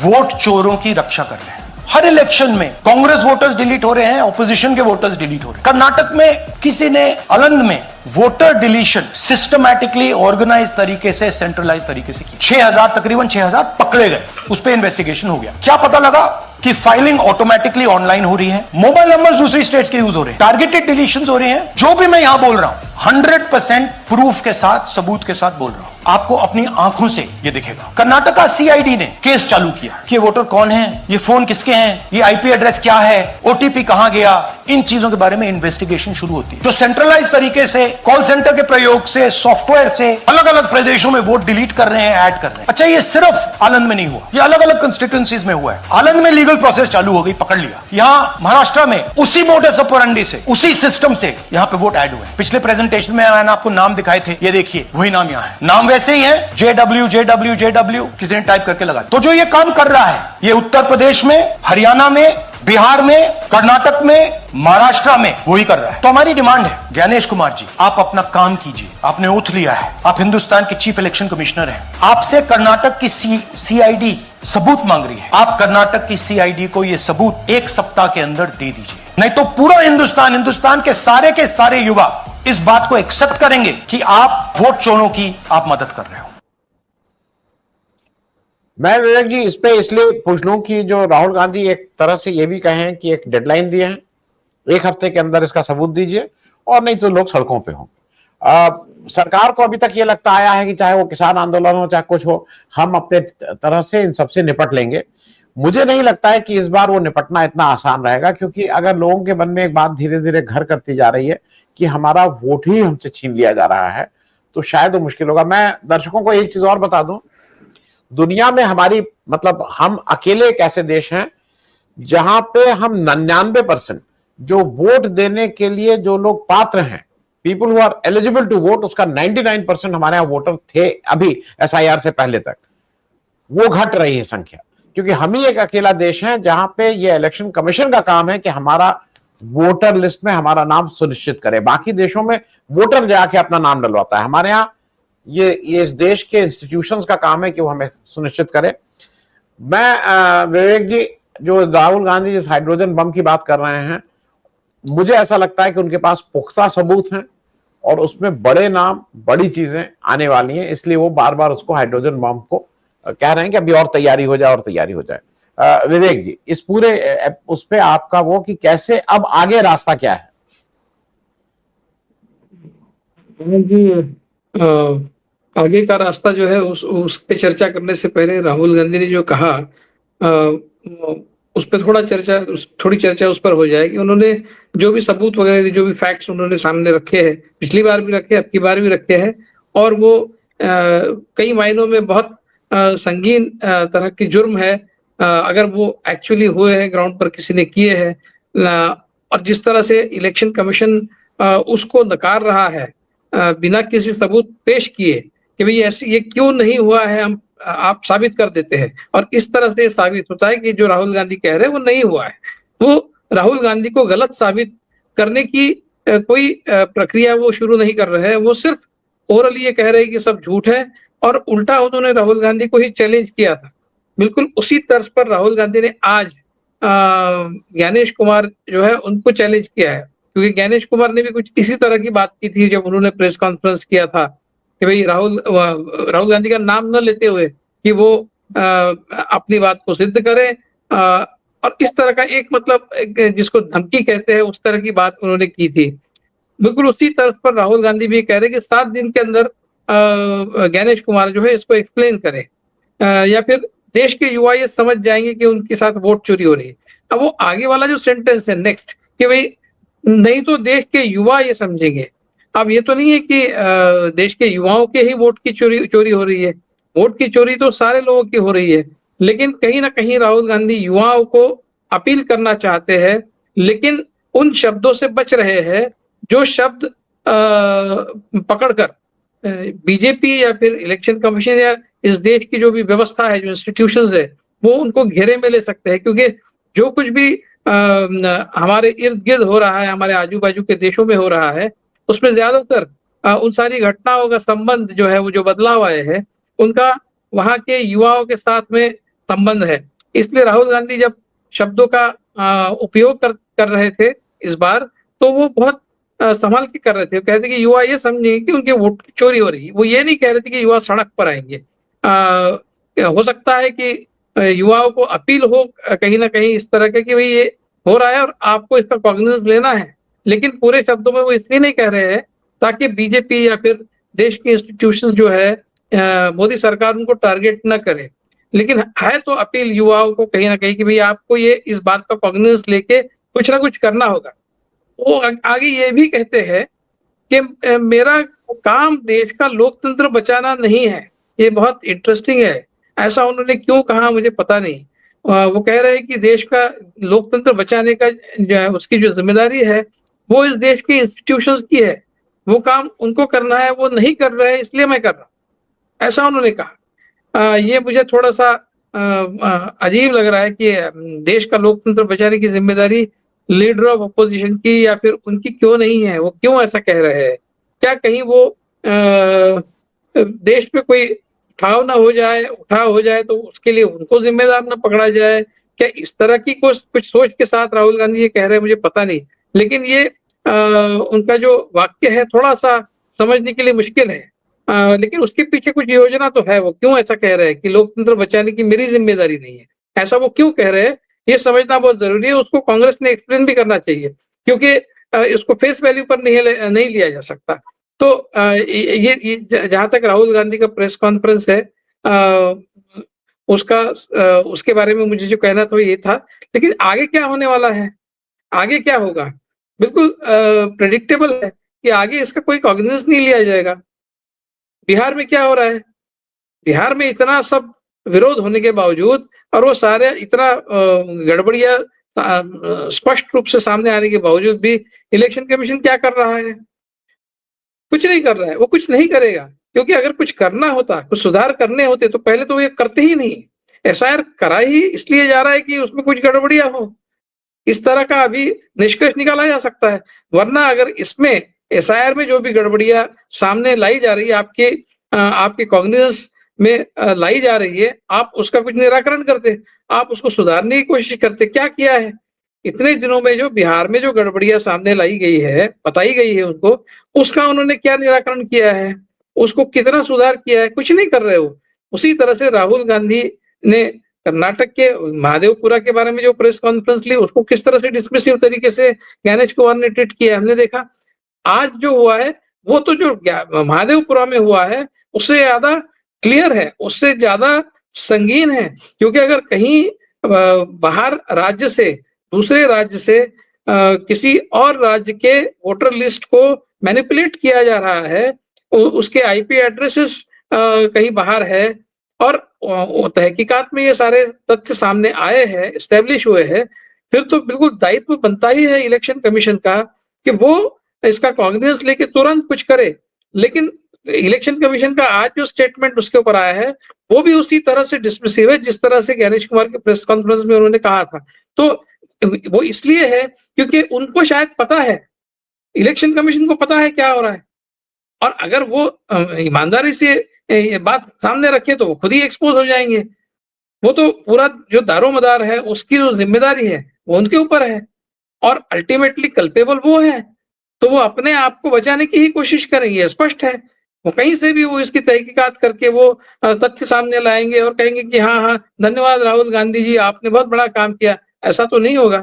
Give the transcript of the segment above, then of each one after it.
Vote चोरों की रक्षा कर रहे हैं। हर इलेक्शन में कांग्रेस वोटर्स डिलीट हो रहे हैं, ऑपोजिशन के वोटर्स डिलीट हो रहे हैं। कर्नाटक में किसी ने अलंद में वोटर डिलीशन सिस्टमैटिकली ऑर्गेनाइज तरीके से, सेंट्रलाइज तरीके से की। 6000 तकरीबन 6000 पकड़े गए, उस पर इन्वेस्टिगेशन हो गया। क्या पता लगा कि फाइलिंग ऑटोमेटिकली ऑनलाइन हो रही है, मोबाइल नंबर दूसरी स्टेट्स के यूज हो रहे हैं, टारगेटेड डिलीशंस हो रही हैं। जो भी मैं यहां बोल रहा हूं 100% प्रूफ के साथ, सबूत के साथ बोल रहा हूं, आपको अपनी आंखों से ये दिखेगा। कर्नाटका सीआईडी ने केस चालू किया कि वोटर कौन है, ये फोन किसके हैं, ये आईपी एड्रेस क्या है, ओटीपी कहां गया, इन चीजों के बारे में इन्वेस्टिगेशन शुरू होती है। जो सेंट्रलाइज तरीके से कॉल सेंटर के प्रयोग से, सॉफ्टवेयर से अलग अलग प्रदेशों में वोट डिलीट कर रहे हैं, ऐड कर रहे हैं। अच्छा, ये सिर्फ आनंद में नहीं हुआ, ये अलग अलग कंस्टिट्यूएंसीज में हुआ है। आनंद में लीगल प्रोसेस चालू हो गई, पकड़ लिया। यहां महाराष्ट्र में उसी मोडस ऑपरेंडी से, उसी सिस्टम से यहां पे वोट ऐड हुए। पिछले प्रेजेंटेशन में मैंने आपको नाम दिखाए थे, ये देखिए वही नाम यहां है। नाम वैसे ही है, JW किसी ने टाइप करके लगा। तो जो ये काम कर रहा है, ये उत्तर प्रदेश में, हरियाणा में, बिहार में, कर्नाटक में, महाराष्ट्र में वही कर रहा है। तो हमारी डिमांड है, ज्ञानेश कुमार जी, आप अपना काम कीजिए। आपने ओथ लिया है, आप हिंदुस्तान के चीफ इलेक्शन कमिश्नर हैं। आपसे कर्नाटक की सीआईडी सबूत मांग रही है। आप कर्नाटक की सीआईडी को ये सबूत 1 सप्ताह के अंदर दे दीजिए, नहीं तो पूरा हिंदुस्तान के सारे युवा इस बात को एक्सेप्ट करेंगे कि आप वोट चोरों की आप मदद कर रहे हो। मैं विवेक जी इस पे इसलिए पूछ लूं कि जो राहुल गांधी एक तरह से ये भी कहें कि एक डेडलाइन दिए हैं, 1 हफ्ते के अंदर इसका सबूत दीजिए, और नहीं तो लोग सड़कों पे हों। सरकार को अभी तक ये लगता आया है कि चाहे वो किसान आंदोलन हो, चाहे कुछ हो, हम अपने तरह से इन सबसे निपट लेंगे। मुझे नहीं लगता है कि इस बार वो निपटना इतना आसान रहेगा, क्योंकि अगर लोगों के मन में एक बात धीरे धीरे घर करती जा रही है कि हमारा वोट ही हमसे छीन लिया जा रहा है, तो शायद वो मुश्किल होगा। मैं दर्शकों को एक चीज और बता दूं, दुनिया में हमारी मतलब हम अकेले एक ऐसे देश हैं जहां पे हम 99% जो वोट देने के लिए जो लोग पात्र हैं, people who are eligible to vote, उसका 99% हमारे यहाँ वोटर थे अभी एसआईआर से पहले तक। वो घट रही है संख्या, क्योंकि हम ही एक अकेला देश है जहां पे ये इलेक्शन कमीशन का काम है कि हमारा वोटर लिस्ट में हमारा नाम सुनिश्चित करे। बाकी देशों में वोटर जाके अपना नाम डलवाता है, हमारे यहाँ ये इस देश के इंस्टीट्यूशंस का काम है कि वो हमें सुनिश्चित करे। मैं विवेक जी, जो राहुल गांधी जिस हाइड्रोजन बम की बात कर रहे हैं, मुझे ऐसा लगता है कि उनके पास पुख्ता सबूत हैं और उसमें बड़े नाम, बड़ी चीजें आने वाली हैं, इसलिए वो बार बार उसको हाइड्रोजन बम को कह रहे हैं कि अभी और तैयारी हो जाए और तैयारी हो जाए। विवेक जी, इस पूरे उस पे आपका वो कि कैसे अब आगे रास्ता क्या है? जी, आगे का रास्ता जो है उस पे चर्चा करने से पहले राहुल गांधी ने जो कहा, उस पर थोड़ी चर्चा उस पर हो जाएगी। उन्होंने जो भी सबूत वगैरह दी, जो भी फैक्ट्स उन्होंने सामने रखे हैं, पिछली बार भी रखे, अब की बार भी रखे हैं, और वो कई मायनों में बहुत संगीन तरह की जुर्म है अगर वो एक्चुअली हुए हैं, ग्राउंड पर किसी ने किए हैं। और जिस तरह से इलेक्शन कमीशन उसको नकार रहा है बिना किसी सबूत पेश किए कि भाई ऐसी ये क्यों नहीं हुआ है, हम आप साबित कर देते हैं, और इस तरह से साबित होता है कि जो राहुल गांधी कह रहे हैं वो नहीं हुआ है। वो राहुल गांधी को गलत साबित करने की कोई प्रक्रिया वो शुरू नहीं कर रहे हैं। वो सिर्फ ओरल ये कह रहे हैं कि सब झूठ है, और उल्टा उन्होंने राहुल गांधी को ही चैलेंज किया था। बिल्कुल उसी तर्ज पर राहुल गांधी ने आज ज्ञानेश कुमार जो है उनको चैलेंज किया है, क्योंकि ज्ञानेश कुमार ने भी कुछ इसी तरह की बात की थी जब उन्होंने प्रेस कॉन्फ्रेंस किया था कि भाई राहुल गांधी का नाम न लेते हुए कि वो अपनी बात को सिद्ध करें, और इस तरह का एक मतलब जिसको धमकी कहते हैं उस तरह की बात उन्होंने की थी। बिल्कुल उसी तरफ पर राहुल गांधी भी कह रहे हैं कि 7 दिन के अंदर ज्ञानेश कुमार जो है इसको एक्सप्लेन करे, या फिर देश के युवा ये समझ जाएंगे कि उनके साथ वोट चोरी हो रही है। अब वो आगे वाला जो सेंटेंस है नेक्स्ट कि भाई नहीं तो देश के युवा ये समझेंगे। अब ये तो नहीं है कि देश के युवाओं के ही वोट की चोरी हो रही है, वोट की चोरी तो सारे लोगों की हो रही है। लेकिन कहीं ना कहीं राहुल गांधी युवाओं को अपील करना चाहते हैं, लेकिन उन शब्दों से बच रहे हैं जो शब्द पकड़कर बीजेपी या फिर इलेक्शन कमीशन या इस देश की जो भी व्यवस्था है, जो इंस्टीट्यूशंस है, वो उनको घेरे में ले सकते हैं। क्योंकि जो कुछ भी हमारे इर्द गिर्द हो रहा है, हमारे आजू बाजू के देशों में हो रहा है, उसमें ज्यादातर उन सारी घटनाओं का संबंध जो है, वो जो बदलाव आए हैं उनका वहां के युवाओं के साथ में संबंध है। इसलिए राहुल गांधी जब शब्दों का उपयोग कर रहे थे इस बार, तो वो बहुत संभाल के कर रहे थे। कहते कि युवा ये समझे कि उनके वोट की चोरी हो रही है। वो ये नहीं कह रहे थे कि युवा सड़क पर आएंगे। हो सकता है कि युवाओं को अपील हो कहीं ना कहीं इस तरह का कि भाई ये हो रहा है और आपको इसका कॉग्निजेंस लेना है, लेकिन पूरे शब्दों में वो इसलिए नहीं कह रहे हैं ताकि बीजेपी या फिर देश के इंस्टीट्यूशन जो है मोदी सरकार उनको टारगेट न करे। लेकिन है तो अपील युवाओं को कहीं ना कहीं कि भाई आपको ये इस बात का कॉग्निजेंस लेके कुछ ना कुछ करना होगा। वो आगे ये भी कहते हैं कि मेरा काम देश का लोकतंत्र बचाना नहीं है। ये बहुत इंटरेस्टिंग है। ऐसा उन्होंने क्यों कहा मुझे पता नहीं। वो कह रहे हैं कि देश का लोकतंत्र बचाने का उसकी जो ज़िम्मेदारी है, वो इस देश के इंस्टीट्यूशंस की है। वो काम उनको करना है, वो नहीं कर रहे हैं इसलिए मैं कर रहा हूँ। ऐसा उन्होंने कहा। ये मुझे थोड़ा-सा अजीब लग रहा है कि देश का लोकतंत्र बचाने की ज़िम्मेदारी लीडर ऑफ अपोजिशन की या फिर उनकी क्यों नहीं है? वो क्यों ऐसा कह रहे हैं? क्या कहीं वो देश पे कोई उठाव हो जाए तो उसके लिए उनको ज़िम्मेदार ना पकड़ा जाए? क्या इस तरह की कुछ कुछ सोच के साथ राहुल गांधी ये कह रहे हैं मुझे पता नहीं। लेकिन ये उनका जो वाक्य है थोड़ा-सा समझने के लिए मुश्किल है। लेकिन उसके पीछे कुछ योजना तो है। वो क्यों ऐसा कह रहे हैं कि लोकतंत्र बचाने की मेरी ज़िम्मेदारी नहीं है? ऐसा वो क्यों कह रहे हैं? ये समझना बहुत ज़रूरी है। उसको कांग्रेस ने एक्सप्लेन भी करना चाहिए, क्योंकि इसको फेस वैल्यू पर नहीं लिया जा सकता। तो ये जहाँ तक राहुल गांधी का प्रेस कॉन्फ्रेंस है, उसके बारे में मुझे जो कहना था वो ये था। लेकिन आगे क्या होने वाला है? आगे क्या होगा? बिल्कुल प्रेडिक्टेबल है कि आगे इसका कोई कॉग्निजेंस नहीं लिया जाएगा। बिहार में क्या हो रहा है? बिहार में इतना सब विरोध होने के बावजूद और वो सारे इतना गड़बड़ियाँ स्पष्ट रूप से सामने आने के बावजूद भी इलेक्शन कमीशन क्या कर रहा है? कुछ नहीं कर रहा है। वो कुछ नहीं करेगा, क्योंकि अगर कुछ करना होता, कुछ सुधार करने होते तो पहले तो वो ये करते ही नहीं। एसआईआर करा ही इसलिए जा रहा है कि उसमें कुछ गड़बड़ियाँ हो। इस तरह का अभी निष्कर्ष निकाला जा सकता है। वरना अगर इसमें एसआईआर में जो भी गड़बड़ियाँ सामने लाई जा रही है, आपके कॉग्निजेंस में लाई जा रही है, आप उसका कुछ निराकरण करते, आप उसको सुधारने की कोशिश करते। क्या किया है? इतने दिनों में जो बिहार में जो गड़बड़ियाँ सामने लाई गई है, बताई गई है उनको, उसका उन्होंने क्या निराकरण किया है? उसको कितना सुधार किया है? कुछ नहीं कर रहे हो। उसी तरह से राहुल गांधी ने कर्नाटक के महादेवपुरा के बारे में जो प्रेस कॉन्फ्रेंस ली, उसको किस तरह से डिसमिसिव तरीके से ज्ञानेश कुमार ने ट्रीट किया, हमने देखा। आज जो हुआ है, वो तो जो महादेवपुरा में हुआ है, उससे ज़्यादा क्लियर है, उससे ज़्यादा संगीन है। क्योंकि अगर कहीं बाहर राज्य से, दूसरे राज्य से किसी और राज्य के वोटर लिस्ट को मैनिपुलेट किया जा रहा है, उसके आईपी एड्रेसेस कहीं बाहर है और तहकीकात में ये सारे तथ्य सामने आए हैं, एस्टेब्लिश हुए हैं, फिर तो बिल्कुल दायित्व बनता ही है इलेक्शन कमीशन का कि वो इसका कॉग्निजेंस लेके तुरंत कुछ करे। लेकिन इलेक्शन कमीशन का आज जो स्टेटमेंट उसके ऊपर आया है, वो भी उसी तरह से डिसमिसिव है जिस तरह से ज्ञानेश कुमार के प्रेस कॉन्फ्रेंस में उन्होंने कहा था। तो वो इसलिए है क्योंकि उनको शायद पता है, इलेक्शन कमीशन को पता है क्या हो रहा है। और अगर वो ईमानदारी से ये बात सामने रखे तो वो खुद ही एक्सपोज हो जाएंगे। वो तो पूरा जो दारोमदार है, उसकी जो जिम्मेदारी है वो उनके ऊपर है और अल्टीमेटली कल्पेबल वो है। तो वो अपने आप को बचाने की ही कोशिश करेंगे, ये स्पष्ट है। वो कहीं से भी वो इसकी तहकीकात करके वो तथ्य सामने लाएंगे और कहेंगे कि हाँ हाँ, धन्यवाद राहुल गांधी जी, आपने बहुत बड़ा काम किया। ऐसा तो नहीं होगा।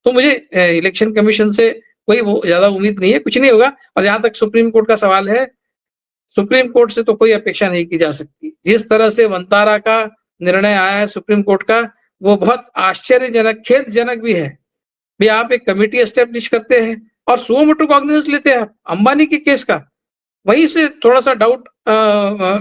तो मुझे इलेक्शन कमीशन से कोई वो ज्यादा उम्मीद नहीं है, कुछ नहीं होगा। और जहां तक सुप्रीम कोर्ट का सवाल है, सुप्रीम कोर्ट से तो कोई अपेक्षा नहीं की जा सकती। जिस तरह से वंतारा का निर्णय आया है सुप्रीम कोर्ट का, वो बहुत आश्चर्यजनक, खेदजनक भी है। भी आप एक कमेटी एस्टेब्लिश करते हैं और सुओ मोटो कॉग्निजेंस लेते हैं अंबानी के केस का। वहीं से थोड़ा-सा डाउट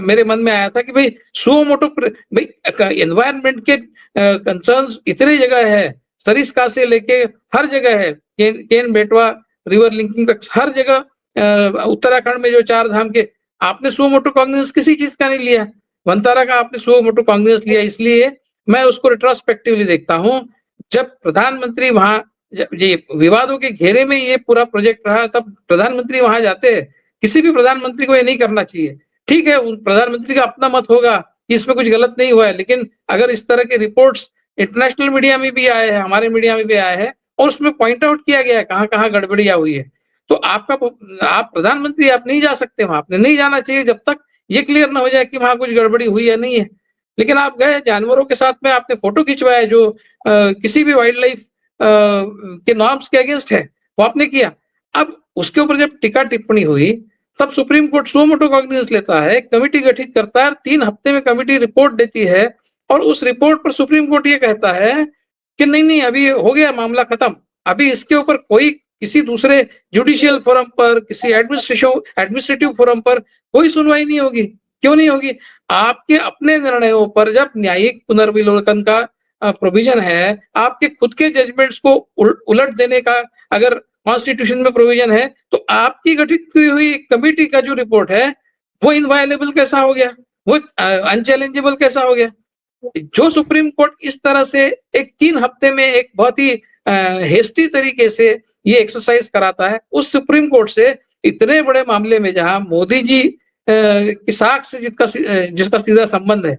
मेरे मन में आया था कि भई सुओ मोटो भई एनवायरनमेंट के कंसर्न्स इतनी जगह है, सरिस्का से लेके हर जगह है। केन बेटवा रिवर लिंकिंग तक हर जगह उत्तराखंड में जो 4 धाम के, आपने सुओ मोटो कॉग्निजेंस किसी चीज़ का नहीं लिया। वंतारा का आपने सुओ मोटो कॉग्निजेंस लिया, इसलिए मैं उसको रेट्रोस्पेक्टिवली देखता हूँ। जब प्रधानमंत्री वहाँ ये विवादों के घेरे में ये पूरा प्रोजेक्ट रहा, तब प्रधानमंत्री वहाँ जाते हैं। किसी भी प्रधानमंत्री को ये नहीं करना चाहिए। ठीक है, प्रधानमंत्री का अपना मत होगा कि इसमें कुछ गलत नहीं हुआ है, लेकिन अगर इस तरह की रिपोर्ट्स इंटरनेशनल मीडिया में भी आया है, हमारे मीडिया में भी आया है और उसमें पॉइंट आउट किया गया है कहाँ-कहाँ गड़बड़ियाँ हुई है। तो आप प्रधानमंत्री आप नहीं जा सकते वहाँ, आपने नहीं जाना चाहिए जब तक ये क्लियर ना हो जाए कि वहाँ कुछ गड़बड़ी हुई या नहीं है। लेकिन आप गए जानवरों के साथ में आपने फोटो खिंचवाया जो किसी भी वाइल्ड लाइफ के नॉर्म्स के अगेंस्ट है, वो आपने किया। अब उसके ऊपर जब टीका-टिप्पणी हुई, तब supreme court suo motu cognizance लेता है, कमिटी गठित करता है, 3 हफ्ते में कमिटी रिपोर्ट देती है और उस रिपोर्ट पर सुप्रीम कोर्ट ये कहता है कि नहीं-नहीं अभी हो गया मामला खत्म। अभी इसके ऊपर कोई किसी दूसरे जुडिशियल फोरम पर, किसी एडमिनिस्ट्रेटिव फोरम पर कोई सुनवाई नहीं होगी। क्यों नहीं होगी? आपके अपने निर्णयों पर जब न्यायिक पुनर्विलोकन का प्रोविजन है, आपके खुद के जजमेंट्स को उलट देने का अगर कॉन्स्टिट्यूशन में प्रोविजन है, तो आपकी गठित की हुई कमिटी का जो रिपोर्ट है, वो इनवायलेबल कैसा हो गया? वो अनचैलेंजेबल कैसा हो गया? जो सुप्रीम कोर्ट इस तरह से एक 3 हफ्ते में एक बहुत ही हेस्टी तरीके से ये एक्सरसाइज कराता है, उस सुप्रीम कोर्ट से इतने बड़े मामले में जहां मोदी जी की साख से जिसका सीधा संबंध है,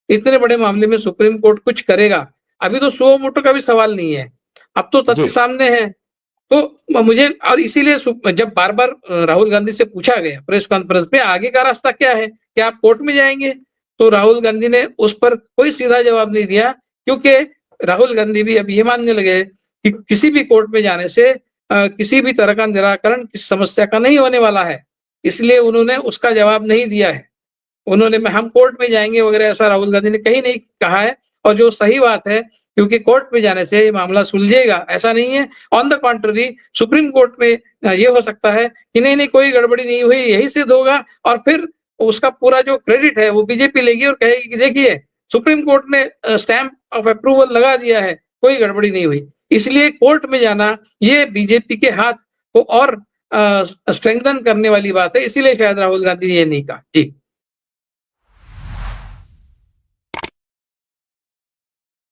इतने बड़े मामले में सुप्रीम कोर्ट कुछ करेगा। अभी तो सुओ मोटो का भी सवाल नहीं है, अब तो तथ्य जी सामने है। तो मुझे और इसीलिए जब बार-बार राहुल गांधी से पूछा गया प्रेस कॉन्फ्रेंस पे आगे का रास्ता क्या है? क्या आप कोर्ट में जाएँगे? तो राहुल गांधी ने उस पर कोई सीधा जवाब नहीं दिया क्योंकि राहुल गांधी भी अब ये मानने लगे कि किसी भी कोर्ट में जाने से किसी भी तरह का निराकरण इस समस्या का नहीं होने वाला है। इसलिए उन्होंने उसका जवाब नहीं दिया है। उन्होंने हम कोर्ट में जाएँगे वगैरह ऐसा राहुल गांधी ने कहीं नहीं कहा है और जो सही बात है क्योंकि कोर्ट में जाने से ये मामला सुलझेगा, ऐसा नहीं है। On the contrary supreme court में ये हो सकता है कि नहीं-नहीं कोई गड़बड़ी नहीं हुई, यही सिद्ध होगा और फिर उसका पूरा जो क्रेडिट है वो बीजेपी लेगी और कहेगी कि देखिए सुप्रीम कोर्ट ने स्टैम्प ऑफ अप्रूवल लगा दिया है, कोई गड़बड़ी नहीं हुई। इसलिए कोर्ट में जाना ये बीजेपी के हाथ को और स्ट्रेंथन करने वाली बात है, इसीलिए शायद राहुल गांधी ने ये नहीं कहा। जी।